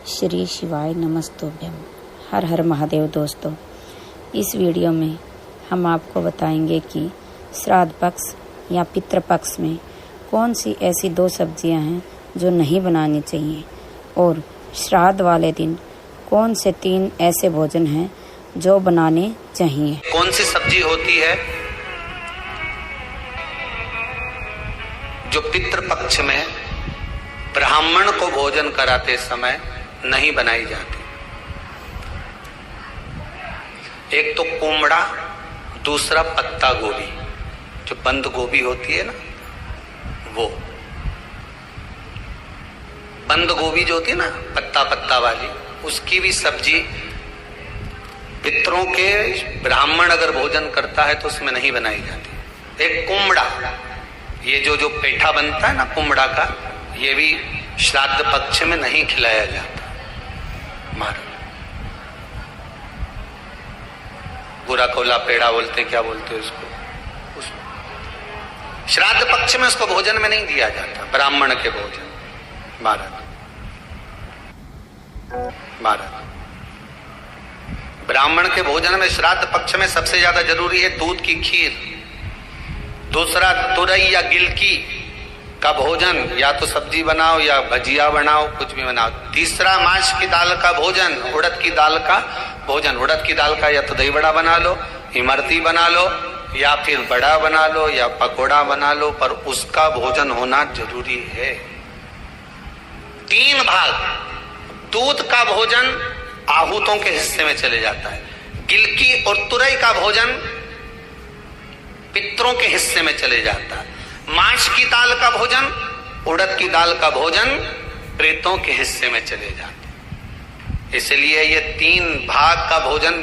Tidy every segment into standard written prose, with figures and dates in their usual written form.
श्री शिवाय नमस्तुभ्यम। हर हर महादेव। दोस्तों, इस वीडियो में हम आपको बताएंगे कि श्राद्ध पक्ष या पितृपक्ष में कौन सी ऐसी 2 सब्जियां हैं जो नहीं बनानी चाहिए और श्राद्ध वाले दिन कौन से 3 ऐसे भोजन हैं जो बनाने चाहिए। कौन सी सब्जी होती है जो पितृपक्ष में ब्राह्मण को भोजन कराते समय नहीं बनाई जाती? एक तो कुमड़ा, दूसरा पत्ता गोभी, जो बंद गोभी होती है ना, वो बंद गोभी जो होती है ना, पत्ता पत्ता वाली, उसकी भी सब्जी पितरों के ब्राह्मण अगर भोजन करता है तो उसमें नहीं बनाई जाती। एक कुमड़ा, ये जो पेठा बनता है ना कुमड़ा का, ये भी श्राद्ध पक्ष में नहीं खिलाया जाता। बुरा कोला पेड़ा बोलते, क्या बोलते हैं उसको, श्राद्ध पक्ष में उसको भोजन में नहीं दिया जाता। ब्राह्मण के भोजन भारत ब्राह्मण के भोजन में श्राद्ध पक्ष में सबसे ज्यादा जरूरी है दूध की खीर, दूसरा तुरई या गिलकी का भोजन, या तो सब्जी बनाओ या भजिया बनाओ, कुछ भी बनाओ। तीसरा माश की दाल का भोजन, उड़द की दाल का भोजन। उड़द की दाल का या तो दही बड़ा बना लो, इमरती बना लो, या फिर बड़ा बना लो, या पकोड़ा बना लो, पर उसका भोजन होना जरूरी है। 3 भाग दूध का भोजन आहूतों के हिस्से में चले जाता है, गिलकी और तुरई का भोजन पितरों के हिस्से में चले जाता है, माश की दाल का भोजन, उड़द की दाल का भोजन प्रेतों के हिस्से में चले जाते। इसलिए ये 3 भाग का भोजन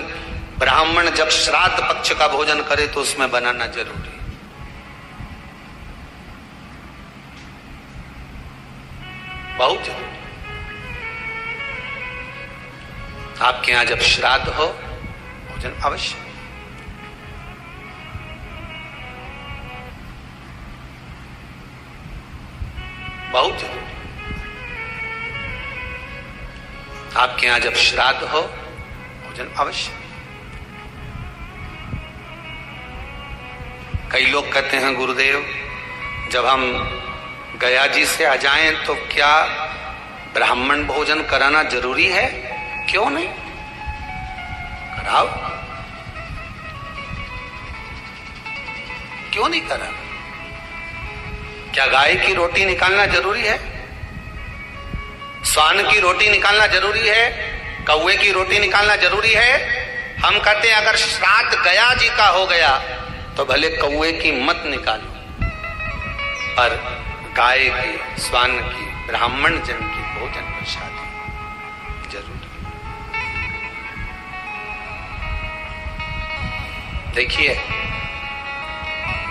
ब्राह्मण जब श्राद्ध पक्ष का भोजन करे तो उसमें बनाना जरूरी है। बहुत जरूरी। आपके यहां जब श्राद्ध हो भोजन अवश्य। बहुत जरूरी। आपके यहां जब श्राद्ध हो भोजन अवश्य। कई लोग कहते हैं गुरुदेव, जब हम गया जी से आ जाएं तो क्या ब्राह्मण भोजन कराना जरूरी है? क्यों नहीं, कराओ। क्यों नहीं करा? क्या गाय की रोटी निकालना जरूरी है? स्वान की रोटी निकालना जरूरी है? कौवे की रोटी निकालना जरूरी है? हम कहते हैं अगर श्राद्ध गया जी का हो गया तो भले कौवे की मत निकालो, पर गाय की, स्वान की, ब्राह्मण जन की भोजन प्रसाद जरूरी। देखिए,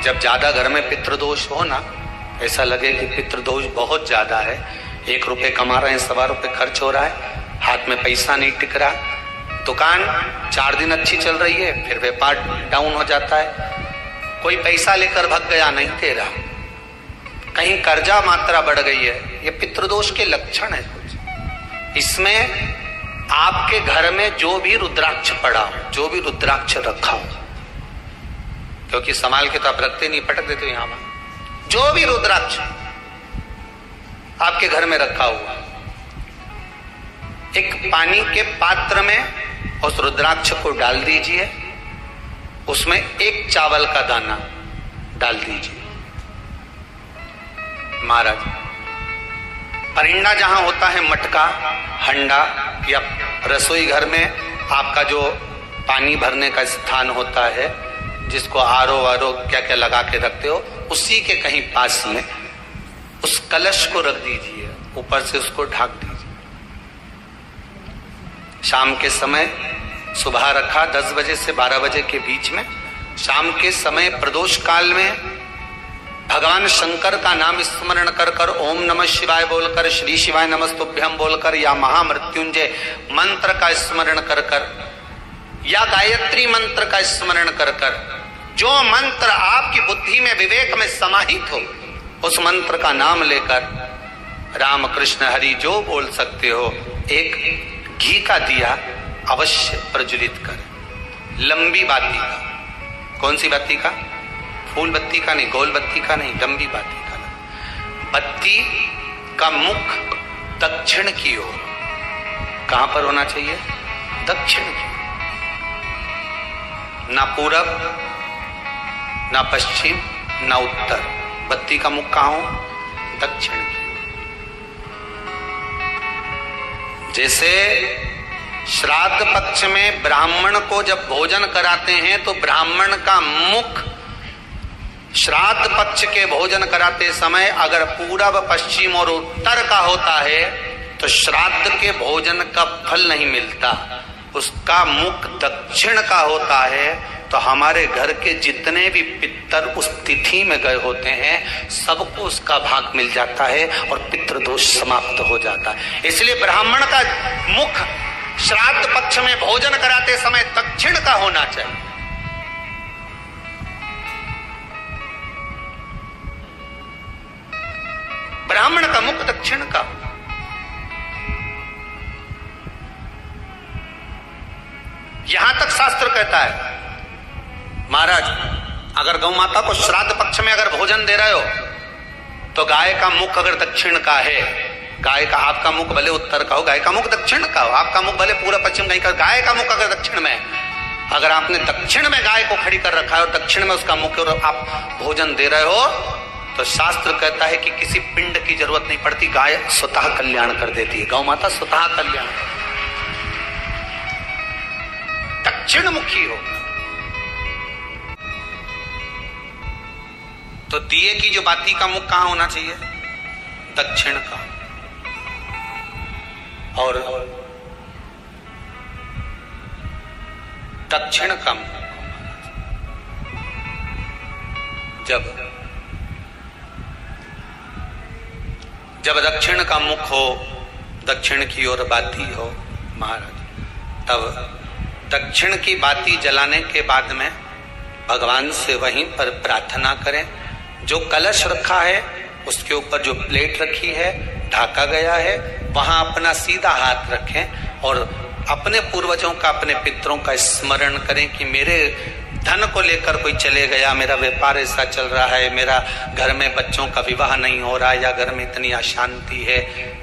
जब ज्यादा घर में पितृदोष हो ना, ऐसा लगे कि पितृदोष बहुत ज्यादा है, 1 रुपए कमा रहे हैं, 1.25 रुपए खर्च हो रहा है, हाथ में पैसा नहीं टिक रहा, दुकान 4 दिन अच्छी चल रही है, फिर व्यापार डाउन हो जाता है, कोई पैसा लेकर भग गया, नहीं दे रहा, कहीं कर्जा मात्रा बढ़ गई है, ये पितृदोष के लक्षण है कुछ। इसमें आपके घर में जो भी रुद्राक्ष पड़ा हो, जो भी रुद्राक्ष रखा हो, क्योंकि संभाल के तो आप रखते नहीं, पटक देते हो यहां पर, जो भी रुद्राक्ष आपके घर में रखा हुआ, एक पानी के पात्र में उस रुद्राक्ष को डाल दीजिए, उसमें 1 चावल का दाना डाल दीजिए। महाराज, परिंदा जहां होता है, मटका, हंडा या रसोई घर में आपका जो पानी भरने का स्थान होता है, जिसको आरो वारो क्या क्या लगा के रखते हो, उसी के कहीं पास में उस कलश को रख दीजिए, ऊपर से उसको ढक दीजिए। शाम के समय, सुबह रखा 10 बजे से 12 बजे के बीच में, शाम के समय प्रदोष काल में भगवान शंकर का नाम स्मरण कर कर, ओम नमः शिवाय बोलकर, श्री शिवाय नमस्तुभ्यम बोलकर, या महामृत्युंजय मंत्र का स्मरण कर कर, या गायत्री मंत्र का स्मरण कर कर, जो मंत्र आपकी बुद्धि में, विवेक में समाहित हो, उस मंत्र का नाम लेकर राम कृष्ण हरि जो बोल सकते हो, एक घी का दिया अवश्य प्रज्वलित कर। लंबी बाती का। कौन सी बत्ती का? फूल बत्ती का नहीं, गोल बत्ती का नहीं, लंबी बाती का। बत्ती का मुख दक्षिण की ओर। कहां पर होना चाहिए? दक्षिण की। ना पूरब, ना पश्चिम, ना उत्तर। बत्ती का मुख कहां हो? दक्षिण की। जैसे श्राद्ध पक्ष में ब्राह्मण को जब भोजन कराते हैं तो ब्राह्मण का मुख श्राद्ध पक्ष के भोजन कराते समय अगर पूरब, पश्चिम और उत्तर का होता है तो श्राद्ध के भोजन का फल नहीं मिलता। उसका मुख दक्षिण का होता है तो हमारे घर के जितने भी पितर उस तिथि में गए होते हैं सबको उसका भाग मिल जाता है और पितृदोष समाप्त हो जाता है। इसलिए ब्राह्मण का मुख श्राद्ध पक्ष में भोजन कराते समय दक्षिण का होना चाहिए। ब्राह्मण का मुख दक्षिण का। यहां तक शास्त्र कहता है महाराज, अगर गौ माता को श्राद्ध पक्ष में अगर भोजन दे रहे हो तो गाय का मुख अगर दक्षिण का है, गाय का, आपका मुख भले उत्तर का हो, गाय का मुख दक्षिण का हो, आपका मुख भले पूरा पश्चिम कहीं का, गाय का मुख अगर दक्षिण में, अगर आपने दक्षिण में गाय को खड़ी कर रखा है और दक्षिण में उसका मुख और आप भोजन दे रहे हो तो शास्त्र कहता है कि किसी पिंड की जरूरत नहीं पड़ती, गाय स्वतः कल्याण कर देती है। गौ माता स्वतः कल्याण। दक्षिण मुखी हो तो दिए की जो बाती का मुख कहां होना चाहिए? दक्षिण का। और दक्षिण का मुख जब दक्षिण का मुख हो, दक्षिण की ओर बाती हो महाराज, तब दक्षिण की बाती जलाने के बाद में भगवान से वहीं पर प्रार्थना करें। जो कलश रखा है उसके ऊपर जो प्लेट रखी है, ढाका गया है, वहां अपना सीधा हाथ रखें और अपने पूर्वजों का, अपने पितरों का स्मरण करें कि मेरे धन को लेकर कोई चले गया, मेरा व्यापार ऐसा चल रहा है, मेरा घर में बच्चों का विवाह नहीं हो रहा है, या घर में इतनी अशांति है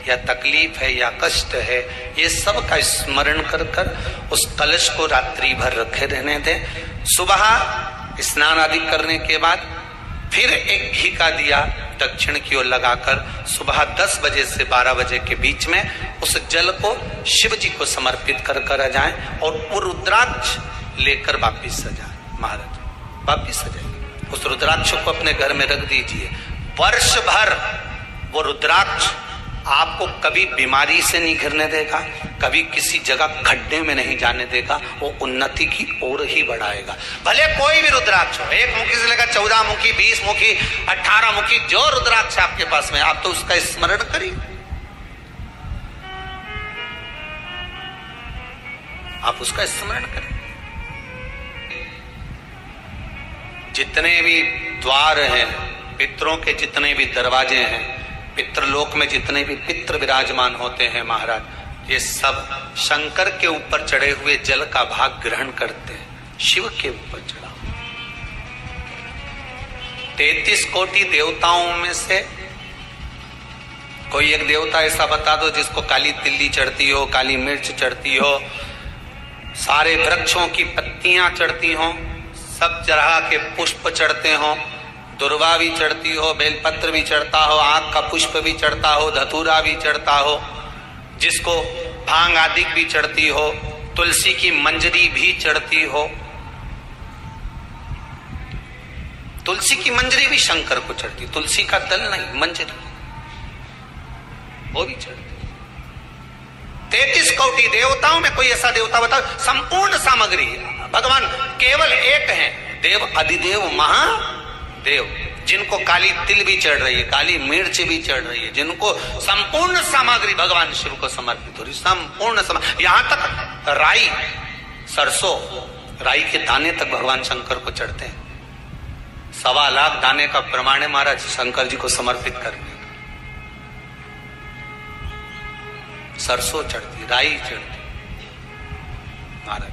या तकलीफ है या कष्ट है, ये सब का स्मरण कर कर उस कलश को रात्रि भर रखे रहने दें। सुबह स्नान आदि करने के बाद फिर एक घी का दिया दक्षिण की ओर लगाकर सुबह 10 बजे से 12 बजे के बीच में उस जल को शिव जी को समर्पित कर कर जाएं और वो रुद्राक्ष लेकर वापिस सजाएं। महाराज वापिस सजाइए, उस रुद्राक्ष को अपने घर में रख दीजिए। वर्ष भर वो रुद्राक्ष आपको कभी बीमारी से नहीं घिरने देगा, कभी किसी जगह खड्डे में नहीं जाने देगा, वो उन्नति की ओर ही बढ़ाएगा। भले कोई भी रुद्राक्ष हो, 1 मुखी से लेकर 14 मुखी, 20 मुखी, 18 मुखी, जो रुद्राक्ष आपके पास में, आप तो उसका स्मरण करिए, आप उसका स्मरण करें। जितने भी द्वार हैं, पितरों के जितने भी दरवाजे हैं, पितृलोक में जितने भी पितृ विराजमान होते हैं महाराज, ये सब शंकर के ऊपर चढ़े हुए जल का भाग ग्रहण करते हैं। शिव के ऊपर चढ़ा 33 कोटि देवताओं में से कोई एक देवता ऐसा बता दो जिसको काली तिल्ली चढ़ती हो, काली मिर्च चढ़ती हो, सारे वृक्षों की पत्तियां चढ़ती हो, सब तरह के पुष्प चढ़ते हो, दुर्वा भी चढ़ती हो, बेलपत्र भी चढ़ता हो, आग का पुष्प भी चढ़ता हो, धतूरा भी चढ़ता हो, जिसको भांग आदि भी चढ़ती हो, तुलसी की मंजरी भी चढ़ती हो। तुलसी की मंजरी भी शंकर को चढ़ती, तुलसी का दल नहीं, मंजरी वो भी चढ़ती। 33 कोटि देवताओं में कोई ऐसा देवता बताओ, संपूर्ण सामग्री भगवान केवल एक है, देव अधिदेव महादेव, जिनको काली तिल भी चढ़ रही है, काली मिर्च भी चढ़ रही है, जिनको संपूर्ण सामग्री भगवान शिव को समर्पित हो रही, संपूर्ण यहां तक राई, सरसों, राई के दाने तक भगवान शंकर को चढ़ते हैं। 1.25 लाख दाने का प्रमाण है महाराज शंकर जी को समर्पित करने। सरसों चढ़ती, राई चढ़ती महाराज।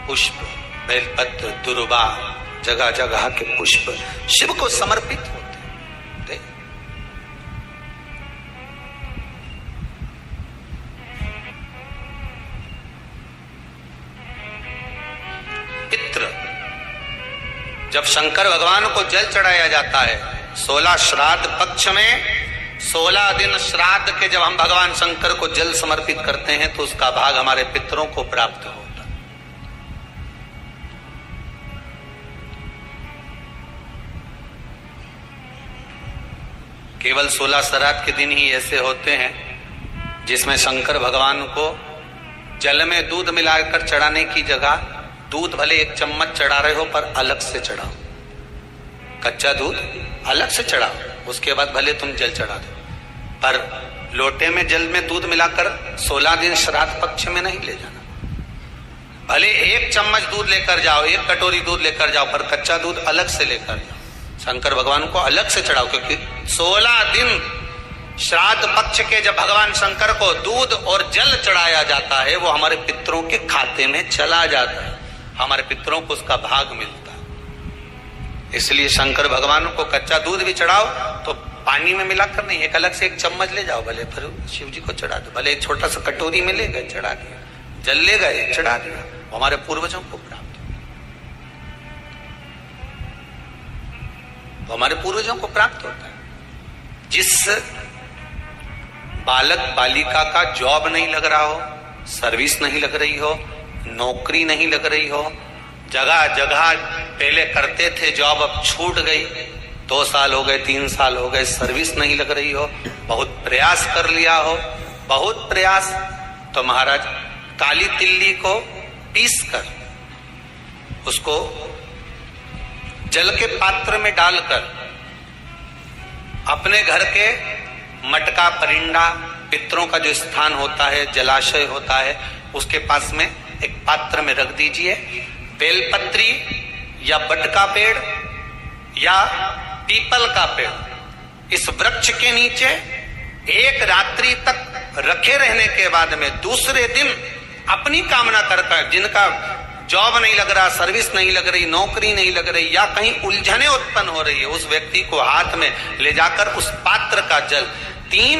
पुष्प, बेलपत्र, दुर्वा, जगह जगह के पुष्प शिव को समर्पित होते। पितृ, जब शंकर भगवान को जल चढ़ाया जाता है 16 श्राद्ध पक्ष में, 16 दिन श्राद्ध के जब हम भगवान शंकर को जल समर्पित करते हैं तो उसका भाग हमारे पितरों को प्राप्त होता है। केवल 16 श्राद्ध के दिन ही ऐसे होते हैं जिसमें शंकर भगवान को जल में दूध मिलाकर चढ़ाने की जगह दूध भले 1 चम्मच चढ़ा रहे हो पर अलग से चढ़ाओ, कच्चा दूध अलग से चढ़ाओ, उसके बाद भले तुम जल चढ़ा दो, पर लोटे में जल में दूध मिलाकर 16 दिन श्राद्ध पक्ष में नहीं ले जाना। भले 1 चम्मच दूध लेकर जाओ, 1 कटोरी दूध लेकर जाओ, पर कच्चा दूध अलग से लेकर जाओ, शंकर भगवान को अलग से चढ़ाओ। क्योंकि 16 दिन श्राद्ध पक्ष के जब भगवान शंकर को दूध और जल चढ़ाया जाता है वो हमारे पितरों के खाते में चला जाता है, हमारे पितरों को उसका भाग मिलता है। इसलिए शंकर भगवान को कच्चा दूध भी चढ़ाओ तो पानी में मिलाकर नहीं, एक अलग से 1 चम्मच ले जाओ, भले फिर शिव जी को चढ़ा दो, भले एक छोटा सा कटोरी में ले गए चढ़ा दिया, जल ले गए चढ़ा दिया, हमारे पूर्वजों को प्राप्त, तो हमारे पूर्वजों को प्राप्त होता है। जिस बालक बालिका का जॉब नहीं लग रहा हो, सर्विस नहीं लग रही हो, नौकरी नहीं लग रही हो, जगह जगह पहले करते थे जॉब अब छूट गई, 2 साल हो गए 3 साल हो गए सर्विस नहीं लग रही हो, बहुत प्रयास कर लिया हो, बहुत प्रयास, तो महाराज काली तिल्ली को पीस कर उसको जल के पात्र में डालकर अपने घर के मटका परिंडा पितरों का जो स्थान होता है, जलाशय होता है, उसके पास में एक पात्र में रख दीजिए। बेलपत्री या बट का पेड़ या पीपल का पेड़, इस वृक्ष के नीचे 1 रात्रि तक रखे रहने के बाद में दूसरे दिन अपनी कामना करकर, जिनका जॉब नहीं लग रहा, सर्विस नहीं लग रही, नौकरी नहीं लग रही या कहीं उलझने उत्पन्न हो रही है, उस व्यक्ति को हाथ में ले जाकर उस पात्र का जल, 3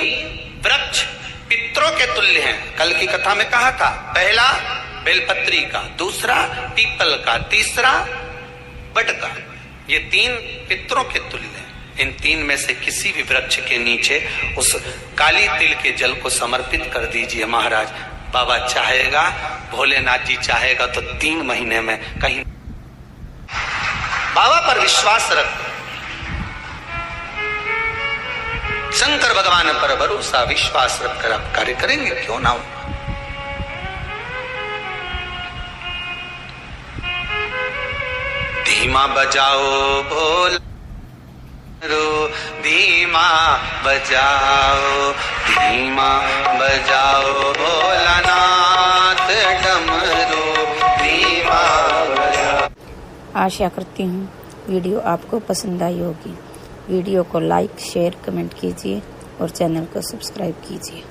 वृक्ष पितरों के तुल्य हैं। कल की कथा में कहा था, पहला बेलपत्री का, दूसरा पीपल का, तीसरा बट का, ये 3 पितरों के तुल्य हैं। इन 3 में से किसी भी वृक्ष के नीचे उस काली तिल के जल को समर्पित कर दीजिए महाराज। बाबा चाहेगा, भोलेनाथ जी चाहेगा तो 3 महीने में कहीं, बाबा पर विश्वास रख, शंकर भगवान पर भरोसा विश्वास रखकर आप कार्य करेंगे, क्यों ना हो। धीमा बजाओ भोल रो, धीमा बजाओ, धीमा बजाओ भोलानाथ डमरू, धीमा बजाओ। आशा करती हूँ वीडियो आपको पसंद आई होगी। वीडियो को लाइक, शेयर, कमेंट कीजिए और चैनल को सब्सक्राइब कीजिए।